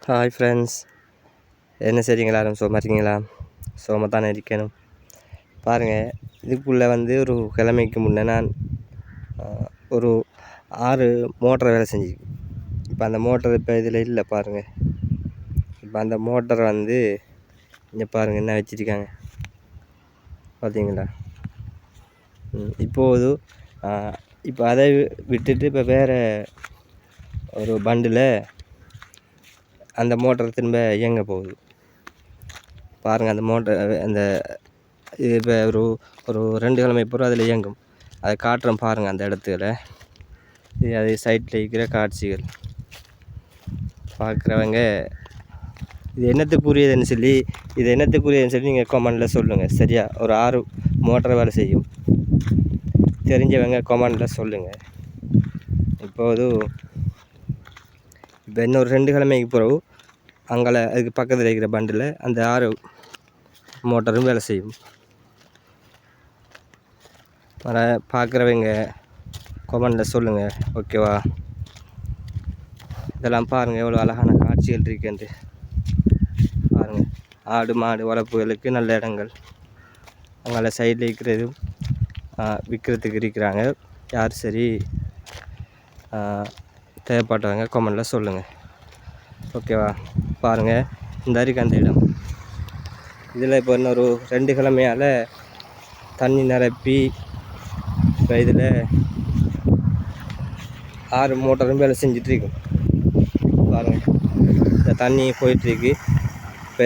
Hi friends, என்ன செய்றீங்களா? சோமா இருக்கீங்களா? சோமா தானே இருக்கணும். பாருங்கள், இதுக்குள்ளே ஒரு கிழமைக்கு முன்னே நான் ஒரு 6 மோட்டரை வேலை செஞ்சு. இப்போ அந்த மோட்டர் இப்போ இதில் இல்லை பாருங்கள். இப்போ அந்த மோட்டரை இங்கே பாருங்கள் என்ன வச்சுருக்காங்க பார்த்தீங்களா? இப்போது இப்போ அதை விட்டுட்டு இப்போ வேறு ஒரு பண்டில் அந்த மோட்டர் திரும்ப இயங்க போகுது. பாருங்கள், அந்த மோட்டர் இது இப்போ ஒரு 2 கிழமை பூரா அதில் இயங்கும். அதை காட்டுறோம் பாருங்கள். அந்த இடத்துல இது அது சைட்டில் இருக்கிற காட்சிகள் பார்க்குறவங்க இது என்னத்துக்குரியதுன்னு சொல்லி நீங்கள் கமெண்டில் சொல்லுங்கள். சரியா? ஒரு 6 மோட்டர் வேலை செய்யும். தெரிஞ்சவங்க கமெண்டில் சொல்லுங்கள். இப்போது இப்போ இன்னொரு 2 கிழமைக்கு பிறகு அங்கே அதுக்கு பக்கத்தில் இருக்கிற பண்டில் அந்த 6 மோட்டரும் வேலை செய்யும். பார்க்குறவங்க கமெண்டில் சொல்லுங்கள். ஓகேவா? இதெல்லாம் பாருங்கள், எவ்வளோ அழகான காட்சிகள் இருக்குன்ட்டு பாருங்கள். ஆடு மாடு வளர்ப்புகளுக்கு நல்ல இடங்கள். அங்கே சைடில் இருக்கிறதும் விற்கிறதுக்கு இருக்கிறாங்க. யார் சரி தேவைப்பட்டவங்க கமெண்டில் சொல்லுங்கள். ஓகேவா? பாருங்கள், இந்த இருக்குது அந்த இடம். இதில் இப்போ இன்னொரு 2 கிழமையால் தண்ணி நிரப்பி இப்போ இதில் 6 மோட்டரும் வேலை செஞ்சிட்ருக்கும். பாருங்கள், இந்த தண்ணி போயிட்டுருக்கு. இப்போ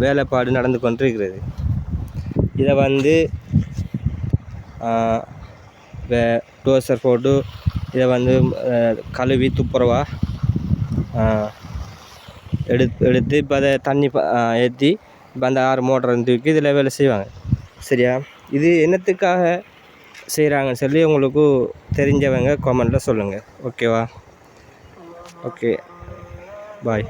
வேலைப்பாடு நடந்து கொண்டிருக்கிறது. இதை டோசர் போட்டு இதை கழுவி துப்புரவா எடுத்து இப்போ அதை தண்ணி ஏற்றி இப்போ அந்த 6 மோட்டர் தூக்கி இதில் வேலை செய்வாங்க. சரியா? இது என்னத்துக்காக செய்கிறாங்கன்னு சொல்லி உங்களுக்கு தெரிஞ்சவங்க கமெண்டில் சொல்லுங்கள். ஓகேவா? ஓகே, பாய்.